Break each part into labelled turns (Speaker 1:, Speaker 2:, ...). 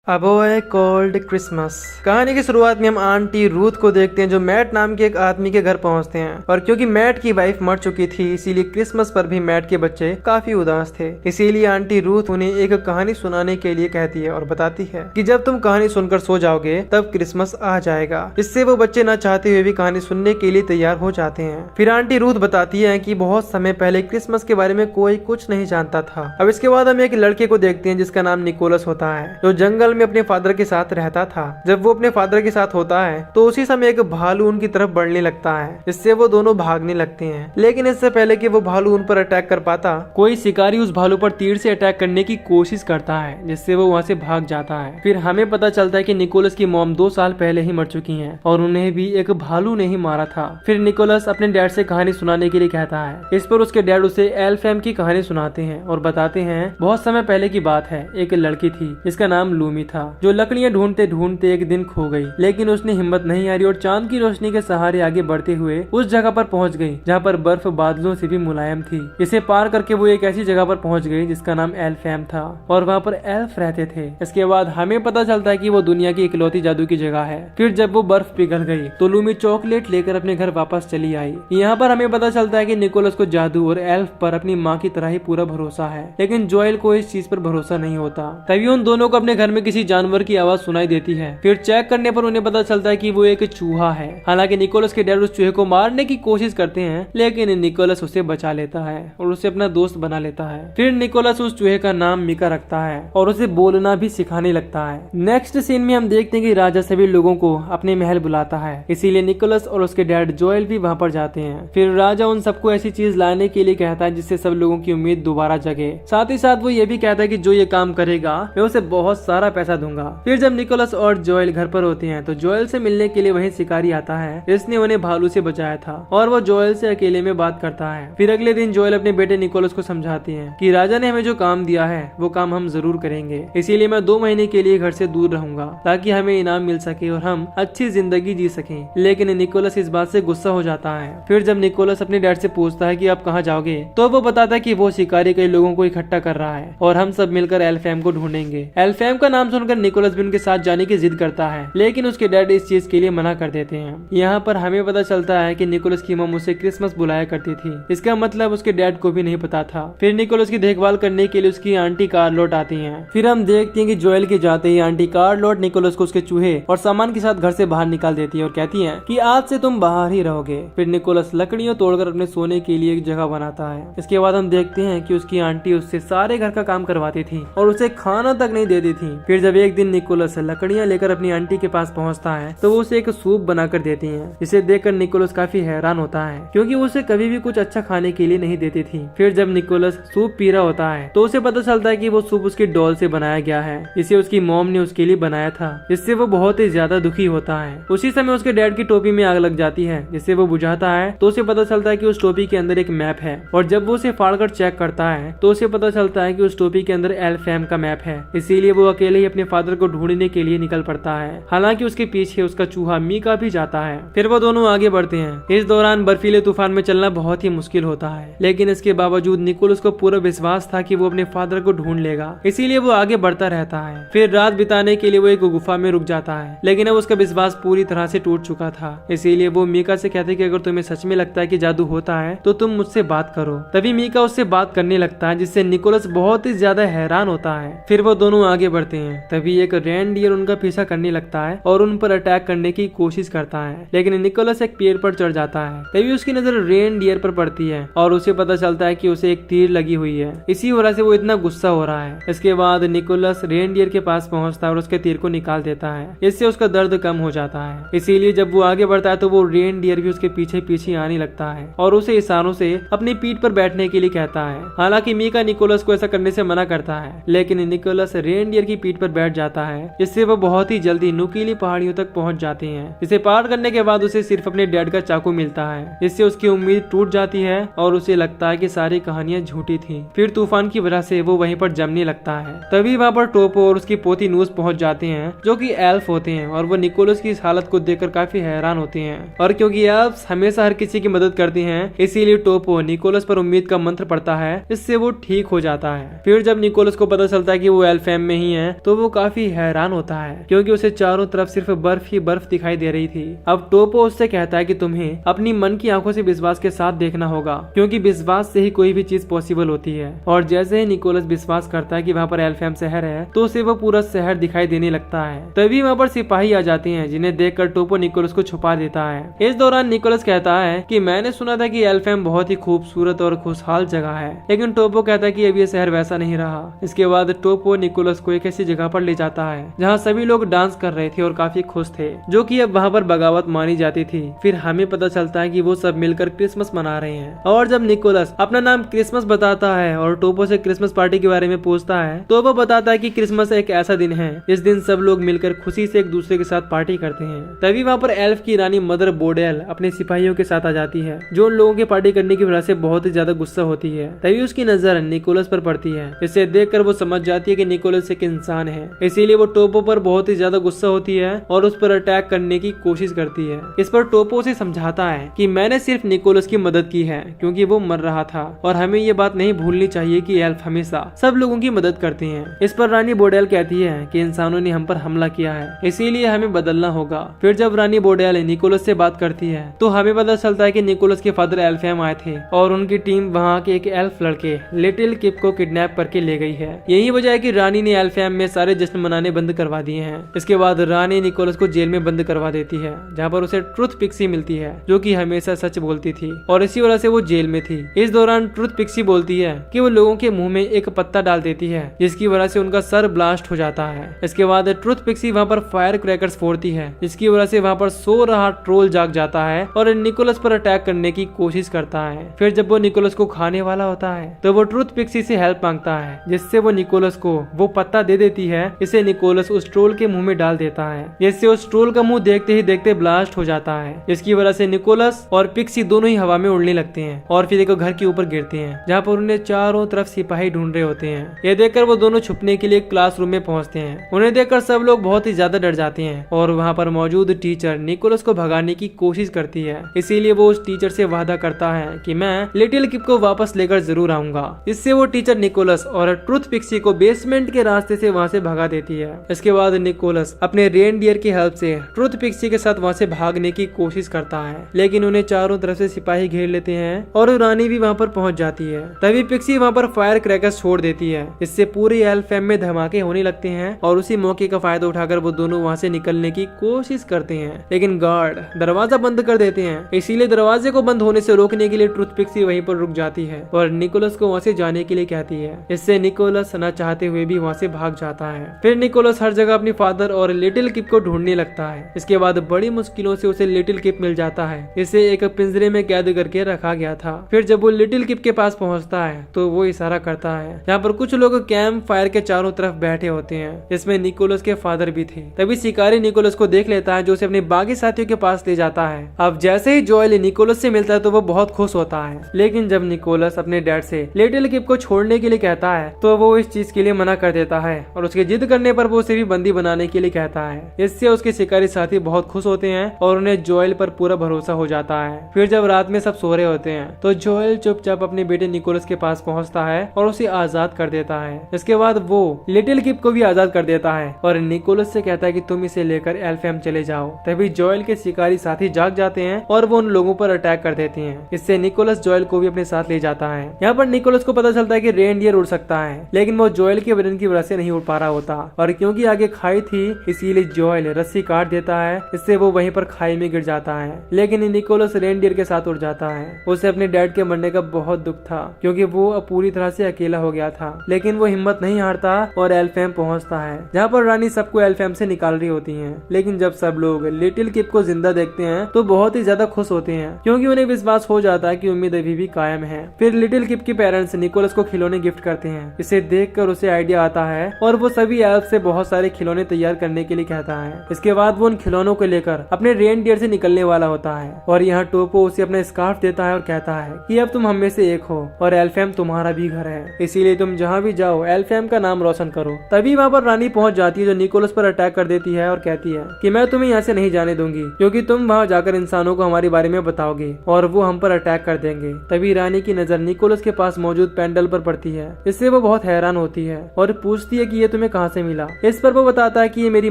Speaker 1: A boy called Christmas. कहानी की शुरुआत में हम आंटी रूथ को देखते हैं जो मैट नाम के एक आदमी के घर पहुंचते हैं और क्योंकि मैट की वाइफ मर चुकी थी इसीलिए क्रिसमस पर भी मैट के बच्चे काफी उदास थे। इसीलिए आंटी रूथ उन्हें एक कहानी सुनाने के लिए कहती है और बताती है कि जब तुम कहानी सुनकर सो जाओगे तब क्रिसमस आ जाएगा। इससे वो बच्चे न चाहते हुए भी कहानी सुनने के लिए तैयार हो जाते हैं। फिर आंटी रूथ बताती है कि बहुत समय पहले क्रिसमस के बारे में कोई कुछ नहीं जानता था। अब इसके बाद हम एक लड़के को देखते हैं जिसका नाम निकोलस होता है जो जंगल में अपने फादर के साथ रहता था। जब वो अपने फादर के साथ होता है तो उसी समय एक भालू उनकी तरफ बढ़ने लगता है जिससे वो दोनों भागने लगते हैं। लेकिन इससे पहले कि वो भालू उन पर अटैक कर पाता कोई शिकारी उस भालू पर तीर से अटैक करने की कोशिश करता है जिससे वो वहाँ से भाग जाता है। फिर हमें पता चलता है कि निकोलस की मॉम 2 साल पहले ही मर चुकी है और उन्हें भी एक भालू ने ही मारा था। फिर निकोलस अपने डैड से कहानी सुनाने के लिए कहता है। इस पर उसके डैड उसे एल्फेम की कहानी सुनाते हैं और बताते हैं बहुत समय पहले की बात है। एक लड़की थी जिसका नाम लूमी था जो लकड़ियां ढूंढते ढूंढते एक दिन खो गई। लेकिन उसने हिम्मत नहीं हारी और चांद की रोशनी के सहारे आगे बढ़ते हुए उस जगह पर पहुंच गई जहां पर बर्फ बादलों से भी मुलायम थी। इसे पार करके वो एक ऐसी जगह पर पहुंच गई जिसका नाम एल्फेम था और वहाँ पर एल्फ रहते थे। इसके बाद हमें पता चलता है कि वो दुनिया की इकलौती जादू की जगह है। फिर जब वो बर्फ पिघल गई तो लूमी चॉकलेट लेकर अपने घर वापस चली आई। यहाँ पर हमें पता चलता है कि निकोलस को जादू और एल्फ पर अपनी माँ की तरह ही पूरा भरोसा है। लेकिन जोएल को इस चीज पर भरोसा नहीं होता। तभी उन दोनों को अपने घर में किसी जानवर की आवाज सुनाई देती है। फिर चेक करने पर उन्हें पता चलता है कि वो एक चूहा है। हालांकि निकोलस के डैड उस चूहे को मारने की कोशिश करते हैं लेकिन निकोलस उसे बचा लेता है और उसे अपना दोस्त बना लेता है। फिर निकोलस उस चूहे का नाम मीका रखता है और उसे बोलना भी सिखाने लगता है। नेक्स्ट सीन में हम देखते हैं कि राजा सभी लोगों को अपने महल बुलाता है। इसीलिए निकोलस और उसके डैड जोएल भी वहाँ पर जाते हैं। फिर राजा उन सबको ऐसी चीज लाने के लिए कहता है जिससे सब लोगों की उम्मीद दोबारा जगे। साथ ही साथ वो ये भी कहता है कि जो ये काम करेगा मैं उसे बहुत सारा पैसा दूंगा। फिर जब निकोलस और जोएल घर पर होते हैं तो जोएल से मिलने के लिए वही शिकारी आता है जिसने उन्हें भालू से बचाया था और वो जोएल से अकेले में बात करता है। फिर अगले दिन जोएल अपने बेटे निकोलस को समझाती है कि राजा ने हमें जो काम दिया है वो काम हम जरूर करेंगे। इसीलिए मैं 2 महीने के लिए घर से दूर रहूंगा ताकि हमें इनाम मिल सके और हम अच्छी जिंदगी जी सकें। लेकिन निकोलस इस बात से गुस्सा हो जाता है। फिर जब निकोलस अपने डैड से पूछता है कि आप कहाँ जाओगे तो वो बताता है कि वो शिकारी कई लोगों को इकट्ठा कर रहा है और हम सब मिलकर एल्फेम को ढूंढेंगे। एल्फेम का नाम सुनकर निकोलस भी उनके साथ जाने की जिद करता है लेकिन उसके डैड इस चीज के लिए मना कर देते हैं। यहाँ पर हमें पता चलता है कि निकोलस की मॉम उसे क्रिसमस बुलाया करती थी। इसका मतलब उसके डैड को भी नहीं पता था। फिर निकोलस की देखभाल करने के लिए उसकी आंटी कार्लोट आती हैं। फिर हम देखते हैं कि जोएल के जाते ही आंटी कार्लोट निकोलस को उसके चूहे और सामान के साथ घर से बाहर निकाल देती है और कहती है कि आज से तुम बाहर ही रहोगे। फिर निकोलस लकड़ियों तोड़कर अपने सोने के लिए एक जगह बनाता है। इसके बाद हम देखते हैं कि उसकी आंटी उससे सारे घर का काम करवाती थी और उसे खाना तक नहीं देती थी। फिर जब एक दिन निकोलस लकड़ियां लेकर अपनी आंटी के पास पहुंचता है तो वो उसे एक सूप बनाकर देती हैं जिसे देखकर निकोलस काफी हैरान होता है क्योंकि वो उसे कभी भी कुछ अच्छा खाने के लिए नहीं देती थी। फिर जब निकोलस सूप पी रहा होता है तो उसे पता चलता है कि वो सूप उसकी डॉल से बनाया गया है। इसे उसकी मॉम ने उसके लिए बनाया था जिससे वो बहुत ही ज्यादा दुखी होता है। उसी समय उसके डैड की टोपी में आग लग जाती है जिसे वो बुझाता है तो उसे पता चलता है कि उस टोपी के अंदर एक मैप है और जब वो उसे फाड़कर चेक करता है तो उसे पता चलता है कि उस टोपी के अंदर एल्फेम का मैप है। इसीलिए वो अकेले ही अपने फादर को ढूंढने के लिए निकल पड़ता है। हालांकि उसके पीछे उसका चूहा मीका भी जाता है। फिर वो दोनों आगे बढ़ते हैं। इस दौरान बर्फीले तूफान में चलना बहुत ही मुश्किल होता है लेकिन इसके बावजूद निकोलस को पूरा विश्वास था कि वो अपने फादर को ढूंढ लेगा। इसीलिए वो आगे बढ़ता रहता है। फिर रात बिताने के लिए वो एक गुफा में रुक जाता है लेकिन अब उसका विश्वास पूरी तरह से टूट चुका था। इसीलिए वो मीका से कहते कि अगर तुम्हें सच में लगता है कि जादू होता है तो तुम मुझसे बात करो। तभी मीका उससे बात करने लगता है जिससे निकोलस बहुत ही ज्यादा हैरान होता है। फिर वो दोनों आगे बढ़ते हैं। तभी एक रेनडियर उनका पीछा करने लगता है और उन पर अटैक करने की कोशिश करता है लेकिन निकोलस एक पेड़ पर चढ़ जाता है। तभी उसकी नजर रेनडियर पर पड़ती है और उसे पता चलता है कि उसे एक तीर लगी हुई है। इसी वजह से वो इतना गुस्सा हो रहा है। इसके बाद निकोलस रेनडियर के पास पहुंचता है और उसके तीर को निकाल देता है। इससे उसका दर्द कम हो जाता है। इसीलिए जब वो आगे बढ़ता है तो वो रेनडियर भी उसके पीछे पीछे आने लगता है और उसे इशारों से अपनी पीठ पर बैठने के लिए कहता है। हालांकि मीका निकोलस को ऐसा करने से मना करता है लेकिन निकोलस रेनडियर की पीठ पर बैठ जाता है जिससे वो बहुत ही जल्दी नुकीली पहाड़ियों तक पहुंच जाते हैं। इसे पार करने के बाद उसे सिर्फ अपने डैड का चाकू मिलता है जिससे उसकी उम्मीद टूट जाती है और उसे लगता है कि सारी कहानियां झूठी थी। फिर तूफान की वजह से वो वहीं पर जमने लगता है। तभी वहाँ पर टोपो और उसकी पोती नूस पहुंच जाते हैं जो कि एल्फ होते हैं और वो निकोलस की इस हालत को देखकर काफी हैरान होते हैं। और क्योंकि एल्फ्स हमेशा हर किसी की मदद करती हैं इसीलिए टोपो निकोलस पर उम्मीद का मंत्र पड़ता है जिससे वो ठीक हो जाता है। फिर जब निकोलस को पता चलता है कि वो एल्फेम में ही है तो वो काफी हैरान होता है क्योंकि उसे चारों तरफ सिर्फ बर्फ ही बर्फ दिखाई दे रही थी। अब टोपो उससे कहता है कि तुम्हें अपनी मन की आंखों से विश्वास के साथ देखना होगा क्योंकि विश्वास से ही कोई भी चीज पॉसिबल होती है। और जैसे ही निकोलस विश्वास करता है कि वहाँ पर एल्फहेम शहर है तो उसे वो पूरा शहर दिखाई देने लगता है। तभी वहाँ पर सिपाही आ जाते हैं जिन्हें देखकर टोपो निकोलस को छुपा देता है। इस दौरान निकोलस कहता है कि मैंने सुना था कि एल्फहेम बहुत ही खूबसूरत और खुशहाल जगह है, लेकिन टोपो कहता है कि अब ये शहर वैसा नहीं रहा। इसके बाद टोपो निकोलस को एक ऐसी जगह पर ले जाता है जहाँ सभी लोग डांस कर रहे थे और काफी खुश थे, जो कि अब वहाँ पर बगावत मानी जाती थी। फिर हमें पता चलता है कि वो सब मिलकर क्रिसमस मना रहे हैं। और जब निकोलस अपना नाम क्रिसमस बताता है और टोपो से क्रिसमस पार्टी के बारे में पूछता है तो वो बताता है कि क्रिसमस एक ऐसा दिन है इस दिन सब लोग मिलकर खुशी से एक दूसरे के साथ पार्टी करते हैं। तभी वहाँ पर एल्फ की रानी मदर बोडेल अपने सिपाहियों के साथ आ जाती है जो उन लोगों के पार्टी करने की वजह से बहुत ही ज्यादा गुस्सा होती है। तभी उसकी नजर निकोलस पर पड़ती है। इसे देखकर वो समझ जाती है कि निकोलस एक इंसान है, इसीलिए वो टोपो पर बहुत ही ज्यादा गुस्सा होती है और उस पर अटैक करने की कोशिश करती है। इस पर टोपो से समझाता है कि मैंने सिर्फ निकोलस की मदद की है क्योंकि वो मर रहा था और हमें ये बात नहीं भूलनी चाहिए कि एल्फ हमेशा सब लोगों की मदद करते हैं। इस पर रानी बोडेल कहती है कि इंसानों ने हम पर हमला किया है, इसीलिए हमें बदलना होगा। फिर जब रानी बोडेल निकोलस से बात करती है तो हमें पता चलता है कि निकोलस के फादर एल्फहेम आए थे और उनकी टीम वहाँ के एक एल्फ लड़के लिटिल किप को किडनैप करके ले गई है। यही वजह है कि रानी ने एल्फहेम में सारे जश्न मनाने बंद करवा दिए हैं। इसके बाद रानी निकोलस को जेल में बंद करवा देती है जहाँ पर उसे ट्रुथ पिक्सी मिलती है जो कि हमेशा सच बोलती थी और इसी वजह से वो जेल में थी। इस दौरान ट्रुथ पिक्सी बोलती है कि वो लोगों के मुंह में एक पत्ता डाल देती है जिसकी वजह से उनका सर ब्लास्ट हो जाता है। इसके बाद ट्रुथ पिक्सी वहाँ पर फायर क्रैकर्स फोड़ती है जिसकी वजह से वहाँ पर सो रहा ट्रोल जाग जाता है और निकोलस पर अटैक करने की कोशिश करता है। फिर जब वो निकोलस को खाने वाला होता है तो वो ट्रुथ पिक्सी से हेल्प मांगता है जिससे वो निकोलस को वो पत्ता दे देती है। इसे निकोलस उस ट्रोल के मुंह में डाल देता है जिससे उस ट्रोल का मुंह देखते ही देखते ब्लास्ट हो जाता है। इसकी वजह से निकोलस और पिक्सी दोनों ही हवा में उड़ने लगते हैं और फिर एक घर के ऊपर गिरते हैं जहाँ पर उन्हें चारों तरफ सिपाही ढूंढ रहे होते हैं। ये देखकर वो दोनों छुपने के लिए क्लासरूम में पहुंचते हैं। उन्हें देखकर सब लोग बहुत ही ज्यादा डर जाते हैं और वहाँ पर मौजूद टीचर निकोलस को भगाने की कोशिश करती है। इसीलिए वो उस टीचर से वादा करता है कि मैं लिटिल किप को वापस लेकर जरूर आऊंगा। इससे वो टीचर निकोलस और ट्रुथ पिक्सी को बेसमेंट के रास्ते से वहाँ से भगा देती है। इसके बाद निकोलस अपने रेनडियर की हेल्प से ट्रुथ पिक्सी के साथ वहाँ से भागने की कोशिश करता है, लेकिन उन्हें चारों तरफ से सिपाही घेर लेते हैं और रानी भी वहाँ पर पहुँच जाती है। तभी पिक्सी वहाँ पर फायर क्रैकर्स छोड़ देती है। इससे पूरे एल्फहेम में धमाके होने लगते हैं और उसी मौके का फायदा उठाकर वो दोनों वहाँ से निकलने की कोशिश करते हैं, लेकिन गार्ड दरवाजा बंद कर देते हैं। इसीलिए दरवाजे को बंद होने से रोकने के लिए ट्रुथ पिक्सी वहीं पर रुक जाती है और निकोलस को वहाँ से जाने के लिए कहती है। इससे निकोलस न चाहते हुए भी वहाँ से भाग जाता है। फिर निकोलस हर जगह अपनी फादर और लिटिल किप को ढूंढने लगता है। इसके बाद बड़ी मुश्किलों से उसे लिटिल किप मिल जाता है। इसे एक पिंजरे में कैद करके रखा गया था। फिर जब वो लिटिल किप के पास पहुँचता है तो वो इशारा करता है जहाँ पर कुछ लोग कैंप फायर के चारों तरफ बैठे होते हैं, जिसमें निकोलस के फादर भी थे। तभी शिकारी निकोलस को देख लेता है जो उसे अपने बाकी साथियों के पास ले जाता है। अब जैसे ही जोएल निकोलस से मिलता है तो वो बहुत खुश होता है, लेकिन जब निकोलस अपने डैड से लिटिल किप को छोड़ने के लिए कहता है तो वो इस चीज के लिए मना कर देता है और उसके जिद करने पर वो उसे भी बंदी बनाने के लिए कहता है। इससे उसके शिकारी साथी बहुत खुश होते हैं और उन्हें जोएल पर पूरा भरोसा हो जाता है। फिर जब रात में सब सो रहे होते हैं तो जोएल चुपचाप अपने बेटे निकोलस के पास पहुंचता है और उसे आजाद कर देता है। इसके बाद वो लिटिल किप को भी आजाद कर देता है और निकोलस से कहता है कि तुम इसे लेकर एल्फहेम चले जाओ। तभी जोएल के शिकारी साथी जाग जाते हैं और वो उन लोगों पर अटैक कर देते हैं। इससे निकोलस जोएल को भी अपने साथ ले जाता है। यहाँ पर निकोलस को पता चलता है कि रेनडियर उड़ सकता है, लेकिन वो जोएल के वजन की वजह से नहीं उड़ पा रहा होता और क्योंकि आगे खाई थी इसीलिए जोएल रस्सी काट देता है। इससे वो वहीं पर खाई में गिर जाता है, लेकिन निकोलस रेनडियर के साथ उड़ जाता है। उसे अपने डैड के मरने का बहुत दुख था क्योंकि वो अब पूरी तरह से अकेला हो गया था, लेकिन वो हिम्मत नहीं हारता और एल्फहेम पहुंचता है जहाँ पर रानी सबको एल्फहेम से निकाल रही होती है। लेकिन जब सब लोग लिटिल किप को जिंदा देखते हैं तो बहुत ही ज्यादा खुश होते हैं क्योंकि उन्हें विश्वास हो जाता है कि उम्मीद अभी भी कायम है। फिर लिटिल किप के पेरेंट्स निकोलस को खिलौने गिफ्ट करते हैं। इसे देखकर उसे आइडिया आता है और वो सभी एल्फ से बहुत सारे खिलौने तैयार करने के लिए कहता है। इसके बाद वो उन खिलौनों को लेकर अपने रेनडियर से निकलने वाला होता है और यहाँ टोपो उसे अपना स्कार्फ देता है और कहता है कि अब तुम हम में से एक हो और एल्फहेम तुम्हारा भी घर है, इसीलिए तुम जहाँ भी जाओ एल्फहेम का नाम रोशन करो। तभी वहाँ पर रानी पहुँच जाती है जो निकोलस पर अटैक कर देती है और कहती है कि मैं तुम्हें यहाँ से नहीं जाने दूंगी क्योंकि तुम वहाँ जाकर इंसानों को हमारे बारे में बताओगे और वो हम पर अटैक कर देंगे। तभी रानी की नजर निकोलस के पास मौजूद पेंडल पर पड़ती है। इससे वो बहुत हैरान होती है और पूछती है कि ये तुम्हें कहाँ से मिला। इस पर वो बताता है कि ये मेरी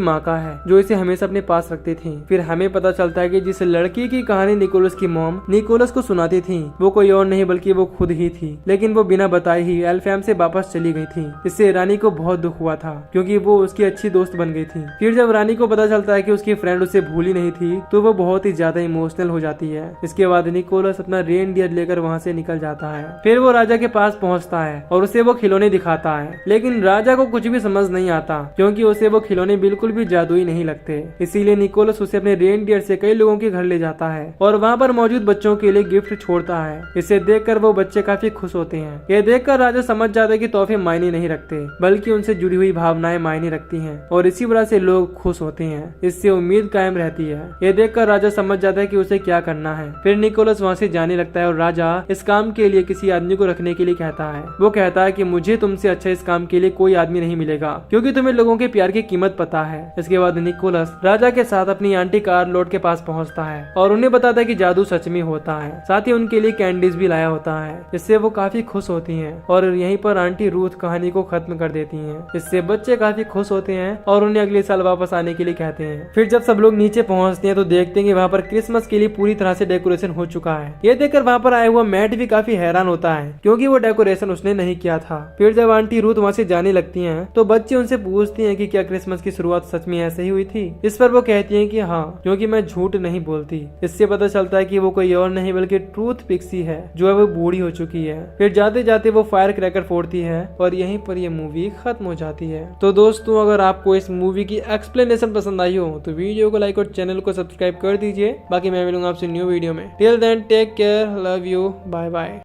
Speaker 1: माँ का है जो इसे हमेशा अपने पास रखती थी। फिर हमें पता चलता है कि जिस लड़की की कहानी निकोलस की मॉम निकोलस को सुनाती थी वो कोई और नहीं बल्कि वो खुद ही थी, लेकिन वो बिना बताए ही एल्फहैम से वापस चली गई थी। इससे रानी को बहुत दुख हुआ था क्योंकि वो उसकी अच्छी दोस्त बन गई थी। फिर जब रानी को पता चलता है कि उसकी फ्रेंड उसे भूली नहीं थी तो वो बहुत ही ज्यादा इमोशनल हो जाती है। इसके बाद निकोलस अपना रेनडियर लेकर वहाँ से निकल जाता है। फिर वो राजा के पास पहुँचता है और उसे वो खिलौने दिखाता है, लेकिन राजा को कुछ भी समझ नहीं आता क्योंकि उसे वो खिलौने बिल्कुल भी जादुई नहीं लगते। इसीलिए निकोलस उसे अपने रेनडियर से कई लोगों के घर ले जाता है और वहाँ पर मौजूद बच्चों के लिए गिफ्ट छोड़ता है। इसे देखकर वो बच्चे काफी खुश होते हैं। ये देखकर राजा समझ जाता है कि तोहफे मायने नहीं रखते बल्कि उनसे जुड़ी हुई भावनाएं मायने रखती हैं और इसी वजह से लोग खुश होते हैं। इससे उम्मीद कायम रहती है। ये देखकर राजा समझ जाता है कि उसे क्या करना है। फिर निकोलस वहाँ से जाने लगता है और राजा इस काम के लिए किसी आदमी को रखने के लिए कहता है। वो कहता है कि मुझे तुमसे अच्छा इस काम के लिए कोई आदमी नहीं मिलेगा क्योंकि तुम्हें लोगों के प्यार की कीमत पता है। इसके बाद निकोलस राजा के साथ अपनी आंटी कार्लोट के पास पहुँचता है और उन्हें बताता है कि जादू सच में होता है। साथ ही उनके लिए कैंडीज भी लाया होता है। इससे वो काफी खुश होती हैं और यहीं पर आंटी रूथ कहानी को खत्म कर देती हैं। इससे बच्चे काफी खुश होते हैं और उन्हें अगले साल वापस आने के लिए कहते हैं। फिर जब सब लोग नीचे पहुंचते हैं तो देखते हैं कि वहाँ पर क्रिसमस के लिए पूरी तरह से डेकोरेशन हो चुका है। ये देखकर वहाँ पर आया हुआ मैट भी काफी हैरान होता है क्योंकि वो डेकोरेशन उसने नहीं किया था। फिर जब आंटी रूथ वहाँ से जाने लगती है तो बच्चे उनसे पूछती है कि क्या क्रिसमस की शुरुआत सच में ऐसे ही हुई थी। इस पर वो कहती है कि हाँ, क्योंकि मैं झूठ नहीं बोलती। इससे पता चलता है कि वो कोई और नहीं बल्कि ट्रूथ पिक्सी है जो अब बूढ़ी हो चुकी है। फिर जाते जाते वो फायर क्रैकर फोड़ती है और यहीं पर ये मूवी खत्म हो जाती है। तो दोस्तों, अगर आपको इस मूवी की एक्सप्लेनेशन पसंद आई हो तो वीडियो को लाइक और चैनल को सब्सक्राइब कर दीजिए। बाकी मैं मिलूंगा आपसे न्यू वीडियो में। Till then take care, love you, bye bye.